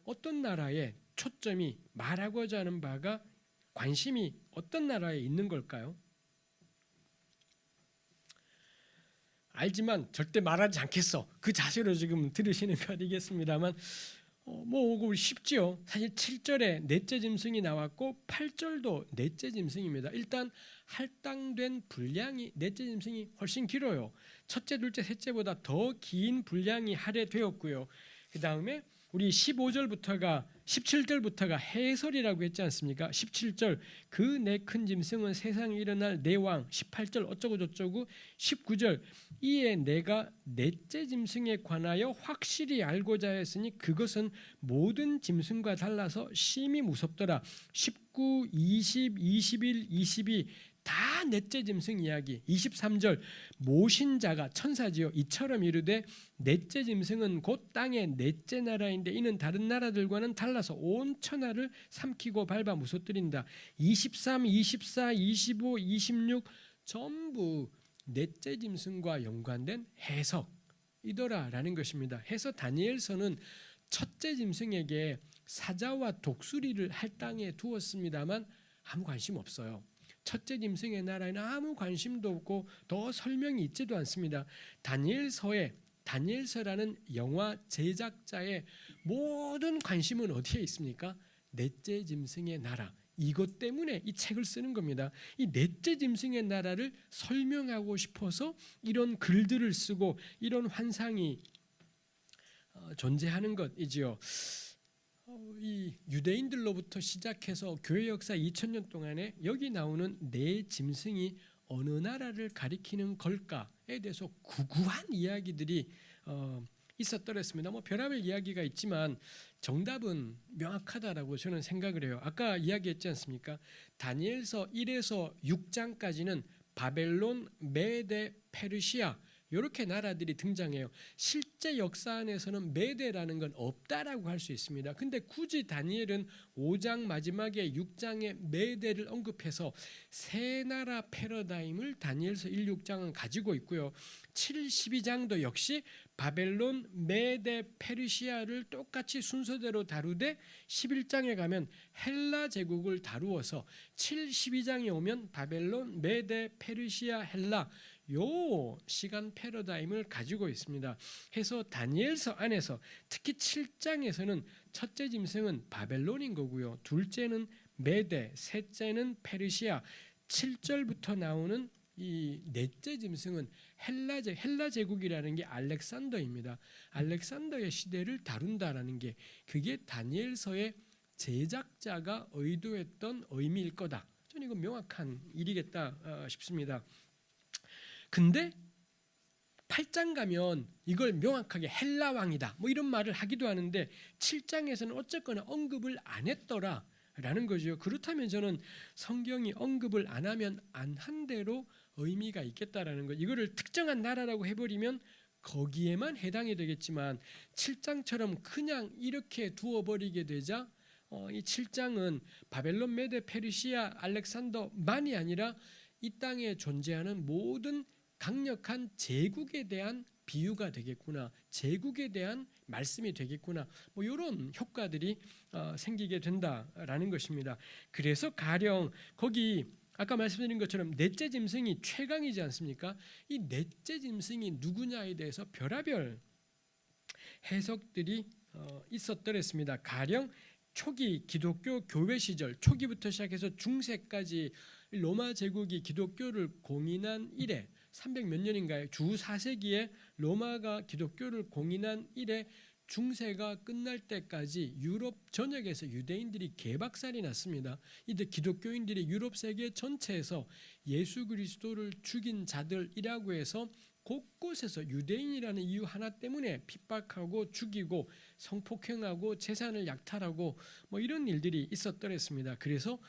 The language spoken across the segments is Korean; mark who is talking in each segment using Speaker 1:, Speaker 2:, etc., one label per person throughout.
Speaker 1: 어떤 나라에 초점이 말하고자 하는 바가 관심이 어떤 나라에 있는 걸까요? 알지만 절대 말하지 않겠어. 그 자세로 지금 들으시는 거 아니겠습니다만 뭐 쉽지요. 사실 7절에 넷째 짐승이 나왔고 8절도 넷째 짐승입니다. 일단 할당된 분량이 넷째 짐승이 훨씬 길어요. 첫째, 둘째, 셋째보다 더 긴 분량이 할애되었고요. 그 다음에 우리 17절부터가 해설이라고 했지 않습니까? 17절 그 네 큰 짐승은 세상에 일어날 네 왕, 18절 어쩌고 저쩌고, 19절 이에 내가 넷째 짐승에 관하여 확실히 알고자 했으니 그것은 모든 짐승과 달라서 심히 무섭더라. 19, 20, 21, 22 다 넷째 짐승 이야기. 23절 모신 자가 천사지요 이처럼 이르되 넷째 짐승은 곧 땅의 넷째 나라인데 이는 다른 나라들과는 달라서 온 천하를 삼키고 밟아 무서뜨린다. 23, 24, 25, 26 전부 넷째 짐승과 연관된 해석이더라라는 것입니다. 해서 다니엘서는 첫째 짐승에게 사자와 독수리를 할당해 두었습니다만 아무 관심 없어요. 첫째 짐승의 나라에는 아무 관심도 없고 더 설명이 있지도 않습니다. 다니엘서라는 영화 제작자의 모든 관심은 어디에 있습니까? 넷째 짐승의 나라. 이것 때문에 이 책을 쓰는 겁니다. 이 넷째 짐승의 나라를 설명하고 싶어서 이런 글들을 쓰고 이런 환상이 존재하는 것이지요. 이 유대인들로부터 시작해서 교회 역사 2000년 동안에 여기 나오는 네 짐승이 어느 나라를 가리키는 걸까에 대해서 구구한 이야기들이 있었더랬습니다. 뭐 별의별 이야기가 있지만 정답은 명확하다라고 저는 생각을 해요. 아까 이야기했지 않습니까? 다니엘서 1에서 6장까지는 바벨론, 메데, 페르시아 이렇게 나라들이 등장해요. 실제 역사 안에서는 메데라는 건 없다라고 할 수 있습니다. 근데 굳이 다니엘은 5장 마지막에 6장에 메데를 언급해서 세 나라 패러다임을 다니엘서 1, 6장은 가지고 있고요. 7, 12장도 역시 바벨론, 메데, 페르시아를 똑같이 순서대로 다루되 11장에 가면 헬라 제국을 다루어서 7, 12장에 오면 바벨론, 메데, 페르시아, 헬라 요 시간 패러다임을 가지고 있습니다. 해서 다니엘서 안에서 특히 7장에서는 첫째 짐승은 바벨론인 거고요. 둘째는 메데, 셋째는 페르시아, 7절부터 나오는 이 넷째 짐승은 헬라 제국이라는 게 알렉산더입니다. 알렉산더의 시대를 다룬다라는 게 그게 다니엘서의 제작자가 의도했던 의미일 거다. 저는 이건 명확한 일이겠다 싶습니다. 근데 8장 가면 이걸 명확하게 헬라 왕이다 뭐 이런 말을 하기도 하는데 7장에서는 어쨌거나 언급을 안 했더라라는 거죠. 그렇다면 저는 성경이 언급을 안 하면 안 한 대로 의미가 있겠다라는 거. 이거를 특정한 나라라고 해버리면 거기에만 해당이 되겠지만 7장처럼 그냥 이렇게 두어버리게 되자 이 7장은 바벨론, 메데, 페르시아, 알렉산더만이 아니라 이 땅에 존재하는 모든 강력한 제국에 대한 비유가 되겠구나, 제국에 대한 말씀이 되겠구나, 뭐 이런 효과들이 생기게 된다라는 것입니다. 그래서 가령 거기 아까 말씀드린 것처럼 넷째 짐승이 최강이지 않습니까? 이 넷째 짐승이 누구냐에 대해서 별의별 해석들이 있었더랬습니다. 가령 초기 기독교 교회 시절 초기부터 시작해서 중세까지 로마 제국이 기독교를 공인한 이래 300 몇 년인가요? 주 4세기에 로마가 기독교를 공인한 이래 중세가 끝날 때까지 유럽 전역에서 유대인들이 개박살이 났습니다. 이때 기독교인들이 유럽 세계 전체에서 예수 그리스도를 죽인 자들이라고 해서 곳곳에서 유대인이라는 이유 하나 때문에 핍박하고 죽이고 성폭행하고 재산을 약탈하고 뭐 이런 일들이 있었더랬습니다. 그래서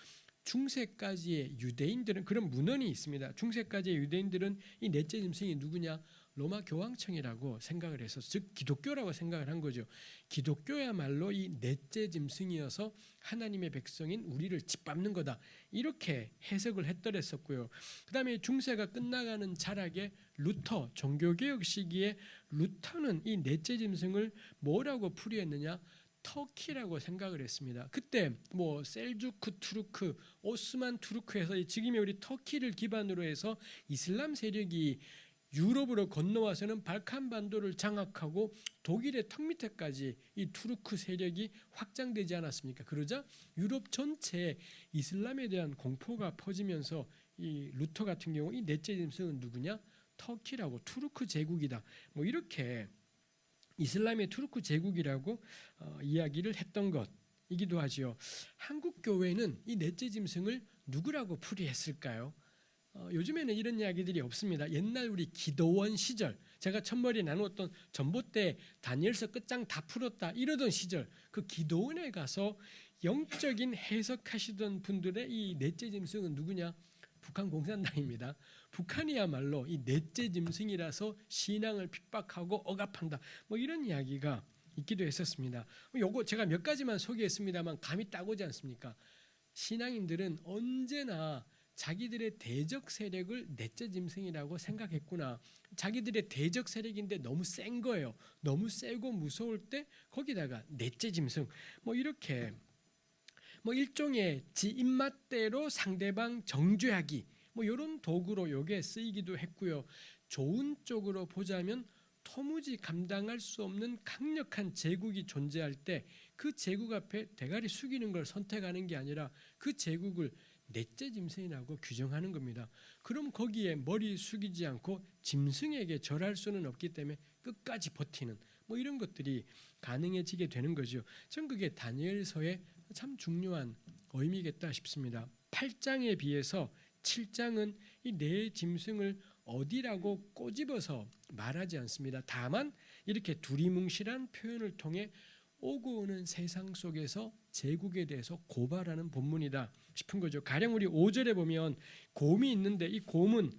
Speaker 1: 중세까지의 유대인들은 그런 문헌이 있습니다. 중세까지의 유대인들은 이 넷째 짐승이 누구냐? 로마 교황청이라고 생각을 해서 즉 기독교라고 생각을 한 거죠. 기독교야말로 이 넷째 짐승이어서 하나님의 백성인 우리를 짓밟는 거다. 이렇게 해석을 했더랬었고요. 그 다음에 중세가 끝나가는 자락에 루터, 종교개혁 시기에 루터는 이 넷째 짐승을 뭐라고 풀이했느냐? 터키라고 생각을 했습니다. 그때 뭐 셀주크 투르크, 오스만 투르크에서 지금의 우리 터키를 기반으로 해서 이슬람 세력이 유럽으로 건너와서는 발칸 반도를 장악하고 독일의 턱 밑에까지 이 투르크 세력이 확장되지 않았습니까? 그러자 유럽 전체에 이슬람에 대한 공포가 퍼지면서 이 루터 같은 경우 이 넷째 짐승은 누구냐? 터키라고, 투르크 제국이다. 뭐 이렇게 이슬람의 투르크 제국이라고 이야기를 했던 것이기도 하지요. 한국 교회는 이 넷째 짐승을 누구라고 풀이했을까요? 요즘에는 이런 이야기들이 없습니다. 옛날 우리 기도원 시절, 제가 첫머리에 나누었던 전봇대 다니엘서 끝장 다 풀었다 이러던 시절, 그 기도원에 가서 영적인 해석하시던 분들의 이 넷째 짐승은 누구냐? 북한 공산당입니다. 북한이야말로 이 넷째 짐승이라서 신앙을 핍박하고 억압한다. 뭐 이런 이야기가 있기도 했었습니다. 요거 제가 몇 가지만 소개했습니다만 감이 딱 오지 않습니까? 신앙인들은 언제나 자기들의 대적 세력을 넷째 짐승이라고 생각했구나. 자기들의 대적 세력인데 너무 센 거예요. 너무 세고 무서울 때 거기다가 넷째 짐승 뭐 이렇게 뭐 일종의 지 입맛대로 상대방 정죄하기 뭐 이런 도구로 요게 쓰이기도 했고요. 좋은 쪽으로 보자면 도무지 감당할 수 없는 강력한 제국이 존재할 때 그 제국 앞에 대가리 숙이는 걸 선택하는 게 아니라 그 제국을 넷째 짐승이라고 규정하는 겁니다. 그럼 거기에 머리 숙이지 않고 짐승에게 절할 수는 없기 때문에 끝까지 버티는 뭐 이런 것들이 가능해지게 되는 거죠. 전 그게 다니엘서의 참 중요한 의미겠다 싶습니다. 8장에 비해서 7장은 이 네 짐승을 어디라고 꼬집어서 말하지 않습니다. 다만 이렇게 두리뭉실한 표현을 통해 오고 오는 세상 속에서 제국에 대해서 고발하는 본문이다 싶은 거죠. 가령 우리 5절에 보면 곰이 있는데 이 곰은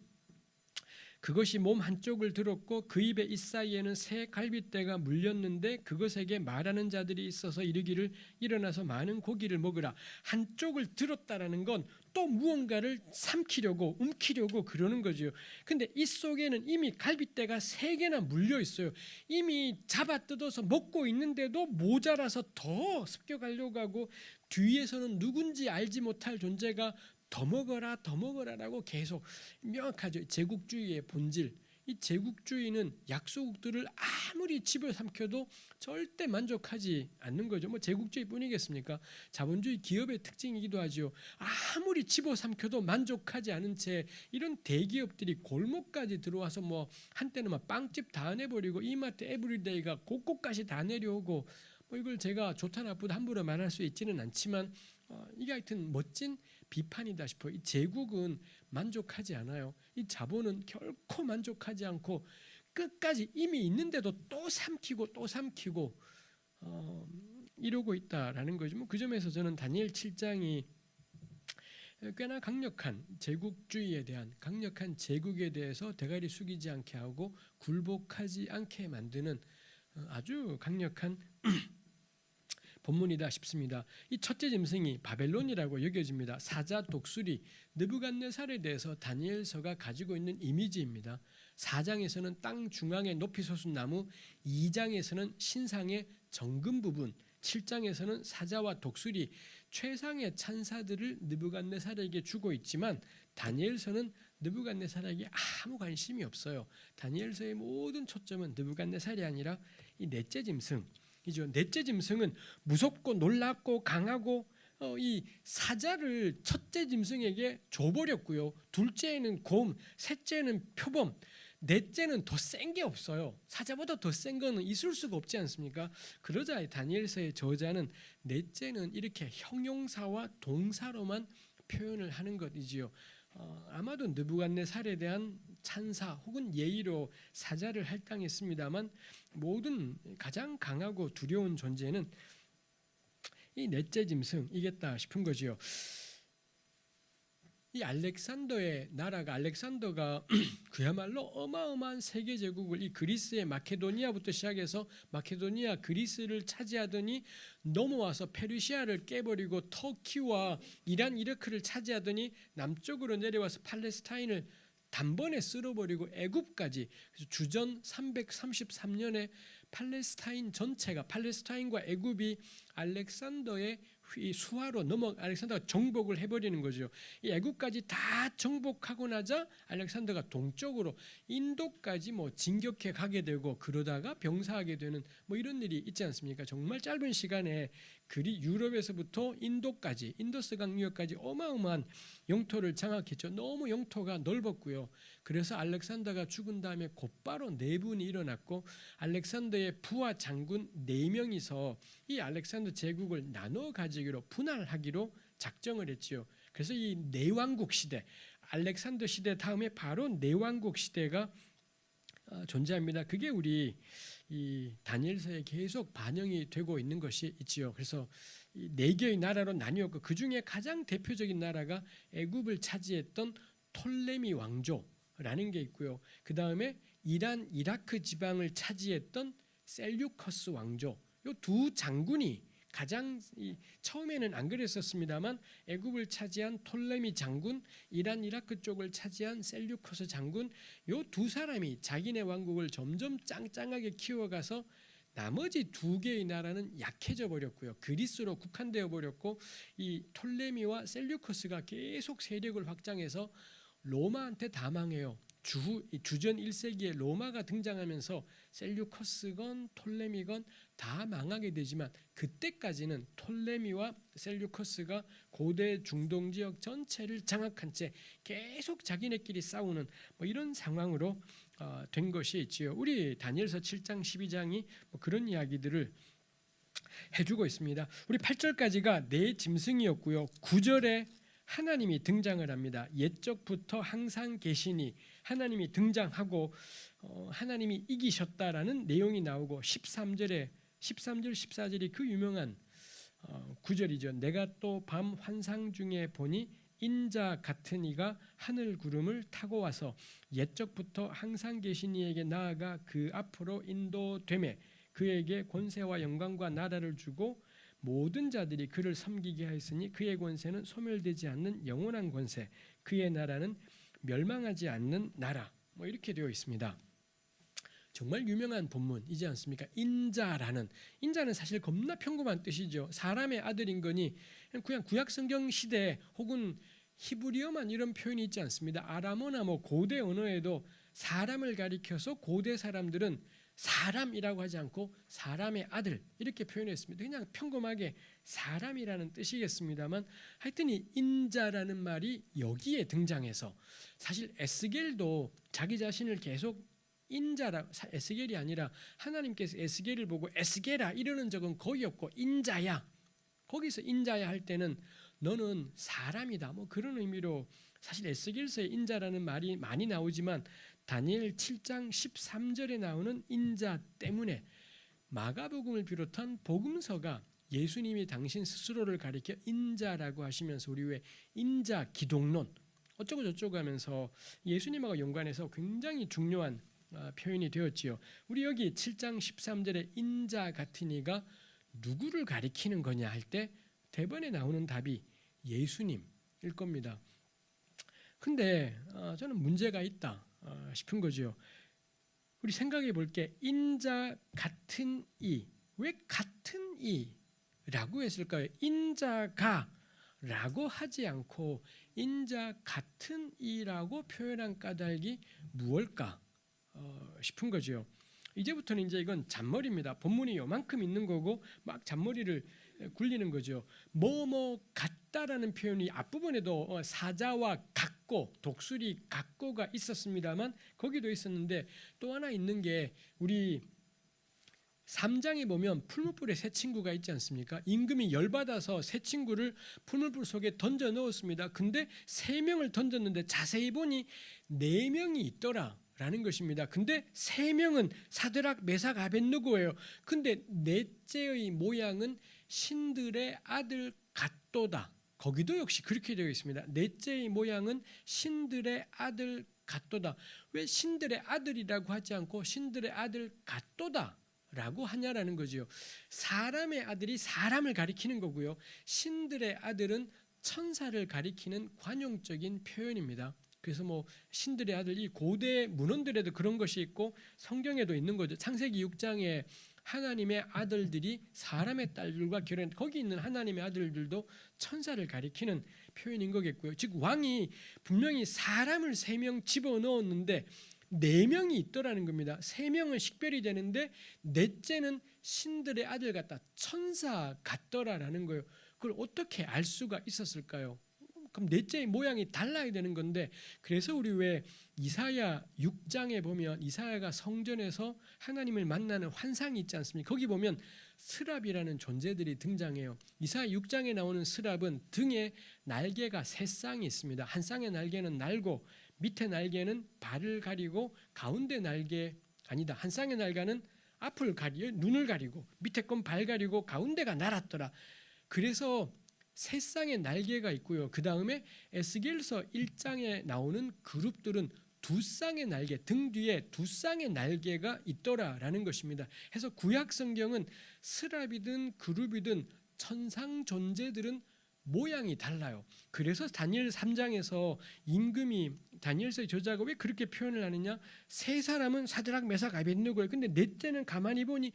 Speaker 1: 그것이 몸 한쪽을 들었고 그 입에 잇사이에는 새 갈빗대가 물렸는데 그것에게 말하는 자들이 있어서 이르기를 일어나서 많은 고기를 먹으라. 한쪽을 들었다라는 건 또 무언가를 삼키려고 움키려고 그러는 거죠. 근데 이 속에는 이미 갈빗대가 3개나 물려 있어요. 이미 잡아 뜯어서 먹고 있는데도 모자라서 더 습겨가려고 하고 뒤에서는 누군지 알지 못할 존재가 더 먹어라 더 먹어라라고 계속 명확하죠. 제국주의의 본질. 이 제국주의는 약소국들을 아무리 집어삼켜도 절대 만족하지 않는 거죠. 뭐 제국주의뿐이겠습니까? 자본주의 기업의 특징이기도 하죠. 아무리 집어삼켜도 만족하지 않은 채 이런 대기업들이 골목까지 들어와서 뭐 한때는 막 빵집 다 내버리고 이마트 에브리데이가 곳곳까지 다 내려오고 뭐 이걸 제가 좋다 나쁘다 함부로 말할 수 있지는 않지만 이게 하여튼 멋진 비판이다 싶어요. 이 제국은 만족하지 않아요. 이 자본은 결코 만족하지 않고 끝까지 이미 있는데도 또 삼키고 또 삼키고 이러고 있다라는 거죠. 뭐 그 점에서 저는 다니엘 7장이 꽤나 강력한 제국주의에 대한 강력한 제국에 대해서 대가리 숙이지 않게 하고 굴복하지 않게 만드는 아주 강력한 본문이다 싶습니다. 이 첫째 짐승이 바벨론이라고 여겨집니다. 사자, 독수리, 느부갓네살에 대해서 다니엘서가 가지고 있는 이미지입니다. 4장에서는 땅 중앙에 높이 솟은 나무, 2장에서는 신상의 정금 부분, 7장에서는 사자와 독수리, 최상의 찬사들을 느부갓네살에게 주고 있지만 다니엘서는 느부갓네살에게 아무 관심이 없어요. 다니엘서의 모든 초점은 느부갓네살이 아니라 이 넷째 짐승, 넷째 짐승은 무섭고 놀랍고 강하고 이 사자를 첫째 짐승에게 줘버렸고요. 둘째는 곰, 셋째는 표범, 넷째는 더 센 게 없어요. 사자보다 더 센 거는 있을 수가 없지 않습니까? 그러자 다니엘서의 저자는 넷째는 이렇게 형용사와 동사로만 표현을 하는 것이지요. 아마도 느부갓네살에 대한 찬사 혹은 예의로 사자를 할당했습니다만 모든 가장 강하고 두려운 존재는 이 넷째 짐승이겠다 싶은 거지요. 이 알렉산더의 나라가 알렉산더가 그야말로 어마어마한 세계 제국을 이 그리스의 마케도니아부터 시작해서 마케도니아 그리스를 차지하더니 넘어와서 페르시아를 깨버리고 터키와 이란 이라크를 차지하더니 남쪽으로 내려와서 팔레스타인을 단번에 쓸어버리고 애굽까지. 그래서 주전 333년에 팔레스타인 전체가 팔레스타인과 애굽이 알렉산더의 수하로 알렉산더가 정복을 해버리는 거죠. 이 애굽까지 다 정복하고 나자 알렉산더가 동쪽으로 인도까지 진격해 가게 되고 그러다가 병사하게 되는 이런 일이 있지 않습니까? 정말 짧은 시간에 유럽에서부터 인도까지 인더스강 유역까지 어마어마한 영토를 장악했죠. 너무 영토가 넓었고요. 그래서 알렉산더가 죽은 다음에 곧바로 내분이 일어났고 알렉산더의 부하 장군 4명이서 이 알렉산더 제국을 나눠 가지기로 분할하기로 작정을 했지요. 그래서 이 내왕국 시대, 알렉산더 시대 다음에 바로 내왕국 시대가 존재합니다. 그게 우리 이 다니엘서에 계속 반영이 되고 있는 것이 있지요. 그래서 이 4개의 나라로 나뉘었고 그 중에 가장 대표적인 나라가 애굽을 차지했던 톨레미 왕조라는 게 있고요. 그 다음에 이란, 이라크 지방을 차지했던 셀류커스 왕조. 이 두 장군이 가장 처음에는 안 그랬었습니다만 애굽을 차지한 톨레미 장군, 이란, 이라크 쪽을 차지한 셀류커스 장군, 이 두 사람이 자기네 왕국을 점점 짱짱하게 키워가서 나머지 2개의 나라는 약해져 버렸고요. 그리스로 국한되어 버렸고 이 톨레미와 셀류커스가 계속 세력을 확장해서 로마한테 다 망해요. 주전 1세기에 로마가 등장하면서 셀류커스건 톨레미건 다 망하게 되지만 그때까지는 톨레미와 셀류커스가 고대 중동 지역 전체를 장악한 채 계속 자기네끼리 싸우는 이런 상황으로 된 것이 있지요. 우리 다니엘서 7장 12장이 그런 이야기들을 해주고 있습니다. 우리 8절까지가 내 짐승이었고요. 9절에 하나님이 등장을 합니다. 옛적부터 항상 계시니 하나님이 등장하고 하나님이 이기셨다라는 내용이 나오고 13절 14절이 그 유명한 구절이죠. 내가 또 밤 환상 중에 보니 인자 같은 이가 하늘 구름을 타고 와서 옛적부터 항상 계신 이에게 나아가 그 앞으로 인도되매 그에게 권세와 영광과 나라를 주고 모든 자들이 그를 섬기게 하였으니 그의 권세는 소멸되지 않는 영원한 권세, 그의 나라는 멸망하지 않는 나라. 이렇게 되어 있습니다. 정말 유명한 본문이지 않습니까? 인자는 사실 겁나 평범한 뜻이죠. 사람의 아들인 거니 그냥 구약 성경 시대 혹은 히브리어만 이런 표현이 있지 않습니다. 아람어나 고대 언어에도 사람을 가리켜서 고대 사람들은 사람이라고 하지 않고 사람의 아들 이렇게 표현했습니다. 그냥 평범하게 사람이라는 뜻이겠습니다만 하여튼 이 인자라는 말이 여기에 등장해서 사실 에스겔도 자기 자신을 계속 인자라 에스겔이 아니라 하나님께서 에스겔을 보고 에스겔아 이러는 적은 거의 없고 인자야. 거기서 인자야 할 때는 너는 사람이다. 그런 의미로 사실 에스겔서에 인자라는 말이 많이 나오지만 다니엘 7장 13절에 나오는 인자 때문에 마가복음을 비롯한 복음서가 예수님이 당신 스스로를 가리켜 인자라고 하시면서 우리 왜 인자 기독론 어쩌고 저쩌고 하면서 예수님하고 연관해서 굉장히 중요한 표현이 되었지요. 우리 여기 7장 13절에 인자 같은 이가 누구를 가리키는 거냐 할 때 대번에 나오는 답이 예수님일 겁니다. 근데 저는 문제가 있다 싶은 거죠. 우리 생각해 볼게. 인자 같은 이, 왜 같은 이라고 했을까요? 인자가 라고 하지 않고 인자 같은 이라고 표현한 까닭이 무엇일까 싶은 거죠. 이제부터는 이제 이건 잔머리입니다. 본문이 요만큼 있는 거고 막 잔머리를 굴리는 거죠. 같다라는 표현이 앞부분에도 사자와 같고 독수리 같고가 있었습니다만 거기도 있었는데 또 하나 있는 게 우리 3장에 보면 풀무불에 새 친구가 있지 않습니까? 임금이 열받아서 새 친구를 풀무불 속에 던져 넣었습니다. 근데 3명을 던졌는데 자세히 보니 4명이 있더라 라는 것입니다. 근데 3명은 사드락, 메삭, 아벳느고예요. 근데 넷째의 모양은 신들의 아들 같도다. 거기도 역시 그렇게 되어 있습니다. 넷째의 모양은 신들의 아들 같도다. 왜 신들의 아들이라고 하지 않고 신들의 아들 같도다 라고 하냐라는 거죠. 사람의 아들이 사람을 가리키는 거고요. 신들의 아들은 천사를 가리키는 관용적인 표현입니다. 그래서 뭐 신들의 아들, 이 고대 문헌들에도 그런 것이 있고 성경에도 있는 거죠. 창세기 6장에 하나님의 아들들이 사람의 딸들과 결혼, 거기 있는 하나님의 아들들도 천사를 가리키는 표현인 거겠고요. 즉 왕이 분명히 사람을 3명 집어넣었는데 4명이 있더라는 겁니다. 3명은 식별이 되는데 넷째는 신들의 아들 같다, 천사 같더라라는 거예요. 그걸 어떻게 알 수가 있었을까요? 그럼 넷째의 모양이 달라야 되는 건데, 그래서 우리 왜 이사야 6장에 보면 이사야가 성전에서 하나님을 만나는 환상이 있지 않습니까? 거기 보면 스랍이라는 존재들이 등장해요. 이사야 6장에 나오는 스랍은 등에 날개가 3쌍이 있습니다. 한 쌍의 날개는 날고 밑에 날개는 발을 가리고 가운데 날개 아니다. 한 쌍의 날개는 앞을 가리고 눈을 가리고 밑에 건 발 가리고 가운데가 날았더라. 그래서 3쌍의 날개가 있고요. 그 다음에 에스겔서 1장에 나오는 그룹들은 2쌍의 날개, 등 뒤에 2쌍의 날개가 있더라라는 것입니다. 해서 구약 성경은 스랍이든 그룹이든 천상 존재들은 모양이 달라요. 그래서 다니엘 3장에서 임금이 다니엘서의 저자가 왜 그렇게 표현을 하느냐? 세 사람은 사드락, 메삭, 아벳느고예요. 근데 넷째는 가만히 보니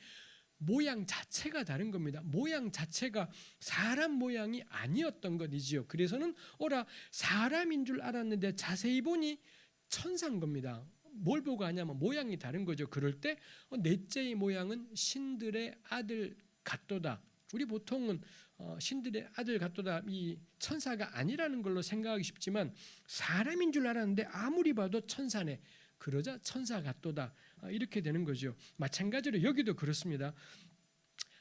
Speaker 1: 모양 자체가 다른 겁니다. 모양 자체가 사람 모양이 아니었던 것이지요. 그래서는 오라 사람인 줄 알았는데 자세히 보니 천사인 겁니다. 뭘 보고 하냐면 모양이 다른 거죠. 그럴 때 넷째의 모양은 신들의 아들 같도다. 우리 보통은 신들의 아들 같도다, 이 천사가 아니라는 걸로 생각하기 쉽지만 사람인 줄 알았는데 아무리 봐도 천사네. 그러자 천사 같도다, 이렇게 되는 거죠. 마찬가지로 여기도 그렇습니다.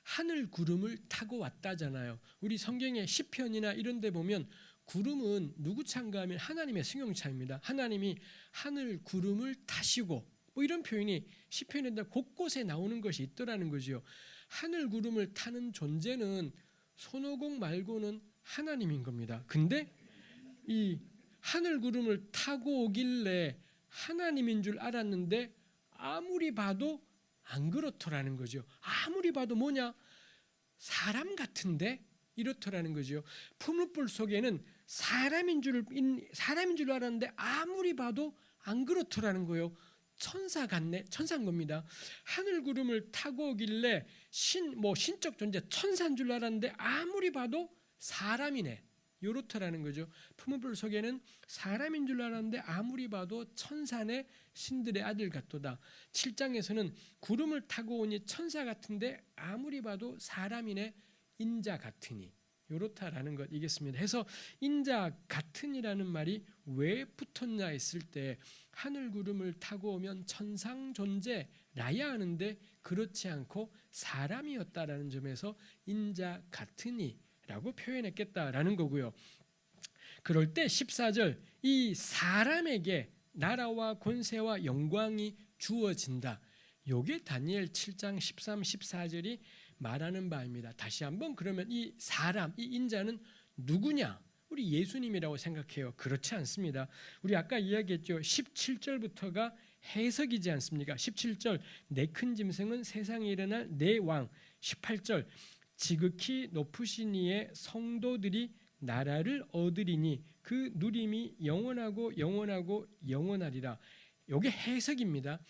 Speaker 1: 하늘 구름을 타고 왔다잖아요. 우리 성경의 시편이나 이런 데 보면 구름은 누구 차인가 하면 하나님의 승용차입니다. 하나님이 하늘 구름을 타시고 뭐 이런 표현이 시편에 곳곳에 나오는 것이 있더라는 거죠. 하늘 구름을 타는 존재는 손오공 말고는 하나님인 겁니다. 근데 이 하늘 구름을 타고 오길래 하나님인 줄 알았는데 아무리 봐도 안 그렇더라는 거죠. 아무리 봐도 뭐냐? 사람 같은데? 이렇더라는 거죠. 풀무불 속에는 사람인 줄 알았는데 아무리 봐도 안 그렇더라는 거예요. 천사 같네, 천사인 겁니다. 하늘 구름을 타고 오길래 신적 존재 천사인 줄 알았는데 아무리 봐도 사람이네, 요렇더라는 거죠. 풀무불 속에는 사람인 줄 알았는데 아무리 봐도 천사네, 신들의 아들 같도다. 7장에서는 구름을 타고 오니 천사 같은데 아무리 봐도 사람이네, 인자 같으니, 요렇다라는 것이겠습니다. 해서 인자 같으니라는 말이 왜 붙었냐 했을 때 하늘 구름을 타고 오면 천상 존재라야 하는데 그렇지 않고 사람이었다라는 점에서 인자 같으니라고 표현했겠다라는 거고요. 그럴 때 14절, 이 사람에게 나라와 권세와 영광이 주어진다. 요게 다니엘 7장 13, 14절이 말하는 바입니다. 다시 한번 그러면 이 사람, 이 인자는 누구냐? 우리 예수님이라고 생각해요. 그렇지 않습니다. 우리 아까 이야기했죠. 17절부터가 해석이지 않습니까? 17절, 내 큰 짐승은 세상에 일어날 내 왕. 18절, 지극히 높으신 이의 성도들이 나라를 얻으리니 그 누림이 영원하고 영원하고 영원하리라. 이게 해석입니다.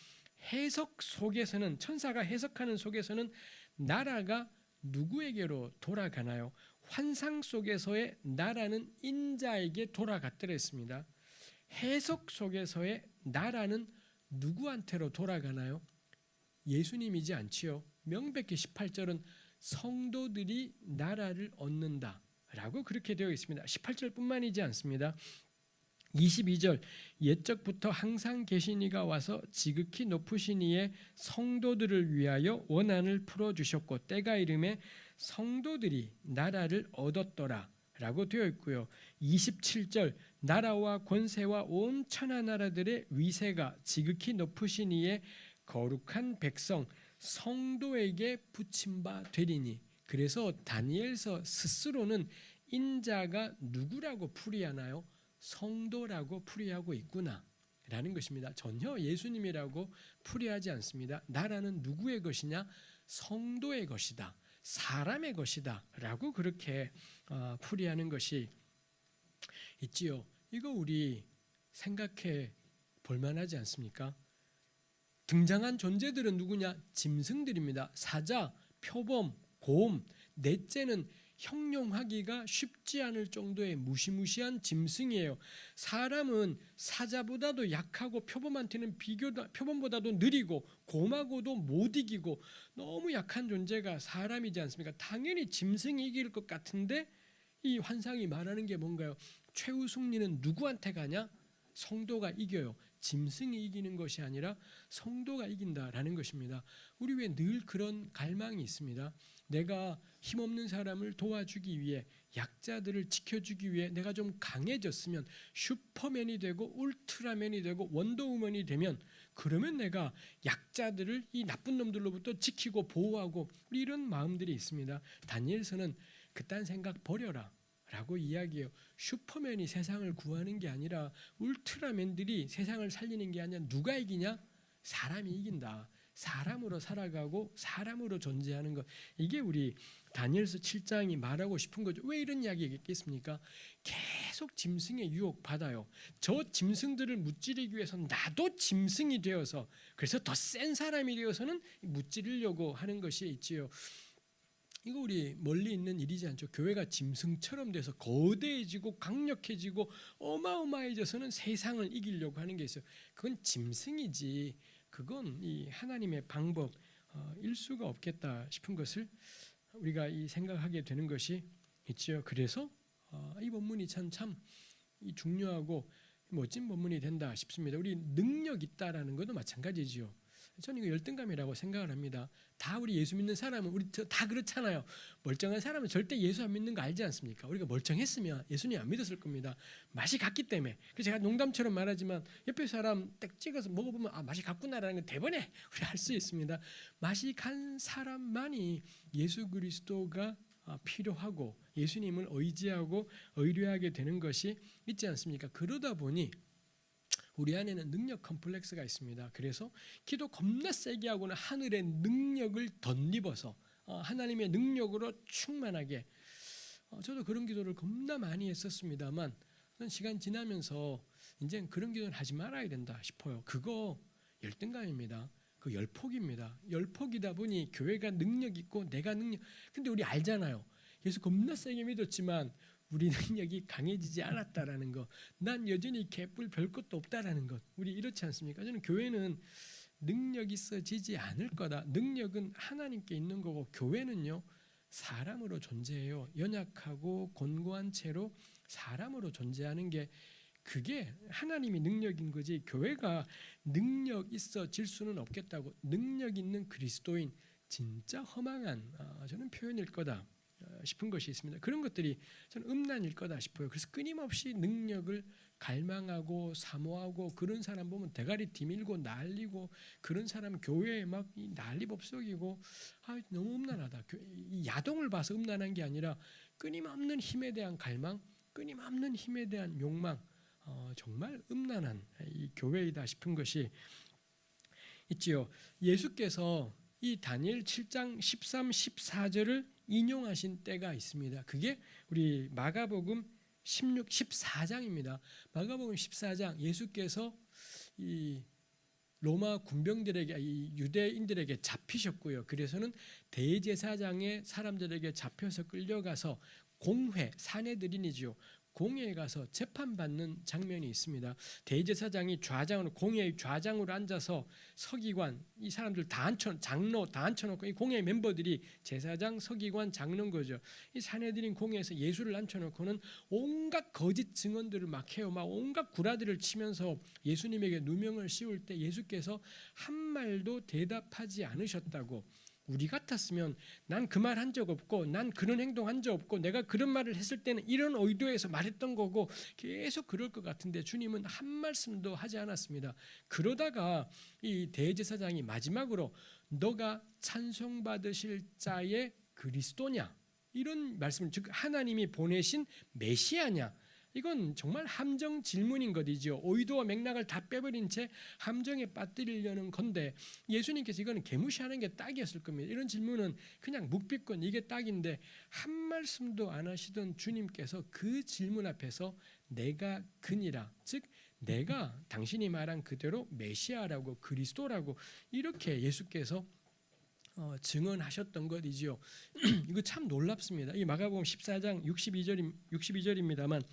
Speaker 1: 해석 속에서는, 천사가 해석하는 속에서는 나라가 누구에게로 돌아가나요? 환상 속에서의 나라는 인자에게 돌아갔더라 했습니다. 해석 속에서의 나라는 누구한테로 돌아가나요? 예수님이지 않지요. 명백히 18절은 성도들이 나라를 얻는다 라고 그렇게 되어 있습니다. 18절뿐만이지 않습니다. 22절, 옛적부터 항상 계신 이가 와서 지극히 높으신 이의 성도들을 위하여 원한을 풀어주셨고 때가 이름에 성도들이 나라를 얻었더라 라고 되어 있고요. 27절, 나라와 권세와 온 천하 나라들의 위세가 지극히 높으신 이의 거룩한 백성 성도에게 붙임바 되리니. 그래서 다니엘서 스스로는 인자가 누구라고 풀이하나요? 성도라고 풀이하고 있구나 라는 것입니다. 전혀 예수님이라고 풀이하지 않습니다. 나라는 누구의 것이냐? 성도의 것이다, 사람의 것이다 라고 그렇게 풀이하는 것이 있지요. 이거 우리 생각해 볼 만하지 않습니까? 등장한 존재들은 누구냐? 짐승들입니다. 사자, 표범, 곰, 넷째는 형용하기가 쉽지 않을 정도의 무시무시한 짐승이에요. 사람은 사자보다도 약하고 표범보다도 느리고 곰하고도 못 이기고 너무 약한 존재가 사람이지 않습니까? 당연히 짐승이 이길 것 같은데 이 환상이 말하는 게 뭔가요? 최후 승리는 누구한테 가냐? 성도가 이겨요. 짐승이 이기는 것이 아니라 성도가 이긴다라는 것입니다. 우리 왜 늘 그런 갈망이 있습니다. 내가 힘없는 사람을 도와주기 위해, 약자들을 지켜주기 위해 내가 좀 강해졌으면, 슈퍼맨이 되고 울트라맨이 되고 원더우먼이 되면, 그러면 내가 약자들을 이 나쁜 놈들로부터 지키고 보호하고, 우리 이런 마음들이 있습니다. 다니엘서는 그딴 생각 버려라 라고 이야기해요. 슈퍼맨이 세상을 구하는 게 아니라 울트라맨들이 세상을 살리는 게 아니라 누가 이기냐? 사람이 이긴다. 사람으로 살아가고 사람으로 존재하는 것. 이게 우리 다니엘서 7장이 말하고 싶은 거죠. 왜 이런 이야기겠습니까? 계속 짐승의 유혹 받아요. 저 짐승들을 무찌르기 위해서 나도 짐승이 되어서, 그래서 더 센 사람이 되어서는 무찌르려고 하는 것이 있지요. 이거 우리 멀리 있는 일이지 않죠. 교회가 짐승처럼 돼서 거대해지고 강력해지고 어마어마해져서는 세상을 이기려고 하는 게 있어요. 그건 짐승이지, 그건 이 하나님의 방법일 수가 없겠다 싶은 것을 우리가 이 생각하게 되는 것이 있죠. 그래서 이 본문이 참 중요하고 멋진 본문이 된다 싶습니다. 우리 능력 있다라는 것도 마찬가지지요. 저는 이거 열등감이라고 생각을 합니다. 다 우리 예수 믿는 사람은 우리 다 그렇잖아요. 멀쩡한 사람은 절대 예수 안 믿는 거 알지 않습니까? 우리가 멀쩡했으면 예수님 안 믿었을 겁니다. 맛이 같기 때문에. 그래서 제가 농담처럼 말하지만 옆에 사람 딱 찍어서 먹어보면 맛이 같구나라는 걸 대번에 우리 알 수 있습니다. 맛이 간 사람만이 예수 그리스도가 필요하고 예수님을 의지하고 의뢰하게 되는 것이 있지 않습니까? 그러다 보니 우리 안에는 능력 컴플렉스가 있습니다. 그래서 기도 겁나 세게 하고는 하늘의 능력을 덧입어서 하나님의 능력으로 충만하게, 저도 그런 기도를 겁나 많이 했었습니다만 시간 지나면서 이제 그런 기도는 하지 말아야 된다 싶어요. 그거 열등감입니다. 그 열폭입니다. 열폭이다 보니 교회가 능력 있고 내가 능력, 근데 우리 알잖아요. 예수 겁나 세게 믿었지만 우리 능력이 강해지지 않았다라는 것, 난 여전히 개뿔 별 것도 없다라는 것, 우리 이렇지 않습니까? 저는 교회는 능력 있어지지 않을 거다. 능력은 하나님께 있는 거고 교회는요 사람으로 존재해요. 연약하고 곤고한 채로 사람으로 존재하는 게 그게 하나님이 능력인 거지, 교회가 능력 있어질 수는 없겠다고. 능력 있는 그리스도인, 진짜 허망한 저는 표현일 거다 싶은 것이 있습니다. 그런 것들이 저는 음란일 거다 싶어요. 그래서 끊임없이 능력을 갈망하고 사모하고 그런 사람 보면 대가리 뒤밀고 난리고, 그런 사람 교회에 막 난리법석이고, 너무 음란하다. 이 야동을 봐서 음란한 게 아니라 끊임없는 힘에 대한 갈망, 끊임없는 힘에 대한 욕망, 정말 음란한 이 교회이다 싶은 것이 있지요. 예수께서 이 다니엘 7장 13, 14절을 인용하신 때가 있습니다. 그게 우리 마가복음 16, 14장입니다. 마가복음 14장, 예수께서 이 로마 군병들에게, 이 유대인들에게 잡히셨고요. 그래서는 대제사장의 사람들에게 잡혀서 끌려가서 공회, 사내들인이지요. 공회에 가서 재판받는 장면이 있습니다. 대제사장이 좌장으로, 공회의 좌장으로 앉아서 서기관, 이 사람들 다 앉혀, 장로 다 앉혀놓고, 이 공회 멤버들이 제사장, 서기관, 장로인 거죠. 이 사내들인 공회에서 예수를 앉혀놓고는 온갖 거짓 증언들을 막 해요. 막 온갖 구라들을 치면서 예수님에게 누명을 씌울 때 예수께서 한 말도 대답하지 않으셨다고. 우리 같았으면 난 그 말 한 적 없고, 난 그런 행동 한 적 없고, 내가 그런 말을 했을 때는 이런 의도에서 말했던 거고, 계속 그럴 것 같은데 주님은 한 말씀도 하지 않았습니다. 그러다가 이 대제사장이 마지막으로 너가 찬송받으실 자의 그리스도냐, 이런 말씀을, 즉 하나님이 보내신 메시아냐 이건 정말 함정 질문인 것이죠. 오이도와 맥락을 다 빼버린 채 함정에 빠뜨리려는 건데 예수님께서 이거는 개무시하는 게 딱이었을 겁니다. 이런 질문은 그냥 묵비권 이게 딱인데 한 말씀도 안 하시던 주님께서 그 질문 앞에서 내가 그니라, 즉 내가 당신이 말한 그대로 메시아라고 그리스도라고 이렇게 예수께서 증언하셨던 것이지요. 이거 참 놀랍습니다. 이 마가복음 14장 62절입니다만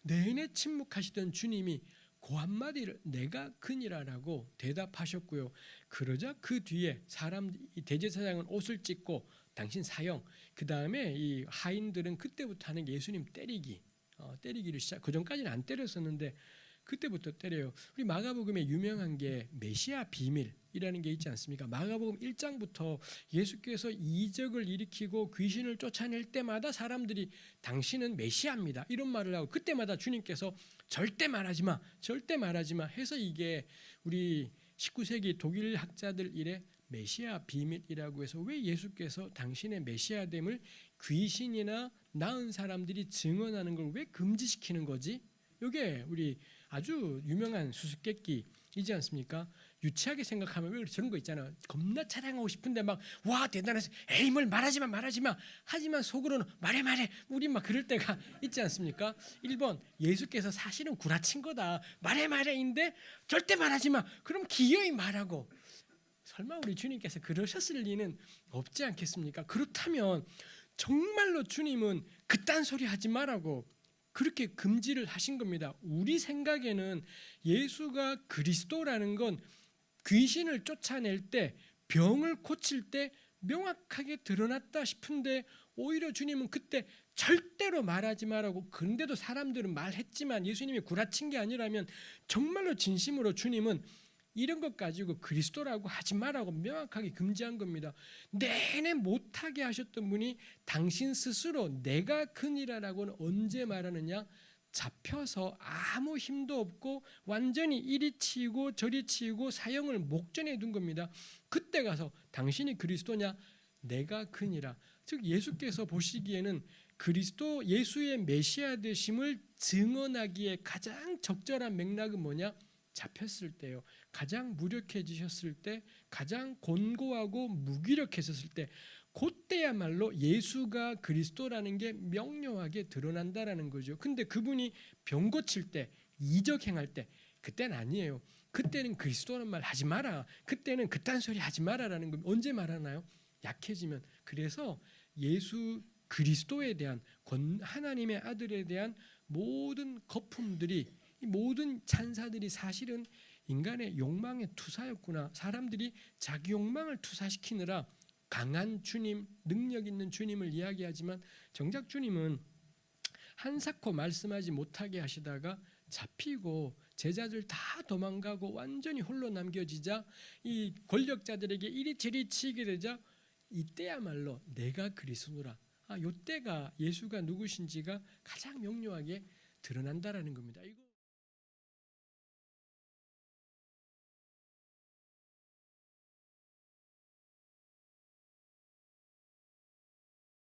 Speaker 1: 내내 침묵하시던 주님이 그 한마디를 내가 그니라라고 대답하셨고요. 그러자 그 뒤에 대제사장은 옷을 찢고 당신 사형, 그 다음에 이 하인들은 그때부터 하는 게 예수님 때리기를 시작. 그 전까지는 안 때렸었는데 그때부터 때려요. 우리 마가복음에 유명한 게 메시아 비밀이라는 게 있지 않습니까? 마가복음 1장부터 예수께서 이적을 일으키고 귀신을 쫓아낼 때마다 사람들이 당신은 메시아입니다 이런 말을 하고 그때마다 주님께서 절대 말하지 마, 절대 말하지 마 해서 이게 우리 19세기 독일 학자들 일에 메시아 비밀이라고 해서 왜 예수께서 당신의 메시아됨을 귀신이나 나은 사람들이 증언하는 걸 왜 금지시키는 거지? 이게 우리 아주 유명한 수수께끼이지 않습니까? 유치하게 생각하면 왜 저런 거 있잖아요. 겁나 자랑하고 싶은데 막 와 대단해서 에이 뭘 말하지 마 하지만 속으로는 말해 우리 막 그럴 때가 있지 않습니까? 1번 예수께서 사실은 구라친 거다. 말해인데 절대 말하지 마. 그럼 기어이 말하고 설마 우리 주님께서 그러셨을 리는 없지 않겠습니까? 그렇다면 정말로 주님은 그딴 소리 하지 말라고 그렇게 금지를 하신 겁니다. 우리 생각에는 예수가 그리스도라는 건 귀신을 쫓아낼 때 병을 고칠 때 명확하게 드러났다 싶은데 오히려 주님은 그때 절대로 말하지 말라고 그런데도 사람들은 말했지만 예수님이 구라친 게 아니라면 정말로 진심으로 주님은 이런 것 가지고 그리스도라고 하지 말라고 명확하게 금지한 겁니다. 내내 못하게 하셨던 분이 당신 스스로 내가 그니라라고는 언제 말하느냐? 잡혀서 아무 힘도 없고 완전히 이리 치이고 저리 치이고 사형을 목전에 둔 겁니다. 그때 가서 당신이 그리스도냐? 내가 그니라. 즉 예수께서 보시기에는 그리스도 예수의 메시아 되심을 증언하기에 가장 적절한 맥락은 뭐냐? 잡혔을 때요. 가장 무력해지셨을 때, 가장 곤고하고 무기력해졌을 때, 그때야말로 예수가 그리스도라는 게 명료하게 드러난다라는 거죠. 근데 그분이 병 고칠 때, 이적 행할 때, 그때는 아니에요. 그때는 그리스도라는 말 하지 마라. 그때는 그딴 소리 하지 마라라는 건 언제 말하나요? 약해지면. 그래서 예수 그리스도에 대한 하나님의 아들에 대한 모든 거품들이 이 모든 찬사들이 사실은 인간의 욕망의 투사였구나. 사람들이 자기 욕망을 투사시키느라 강한 주님, 능력 있는 주님을 이야기하지만 정작 주님은 한사코 말씀하지 못하게 하시다가 잡히고 제자들 다 도망가고 완전히 홀로 남겨지자 이 권력자들에게 이리저리 치게 되자 이때야말로 내가 그리스도라. 이때가 예수가 누구신지가 가장 명료하게 드러난다라는 겁니다.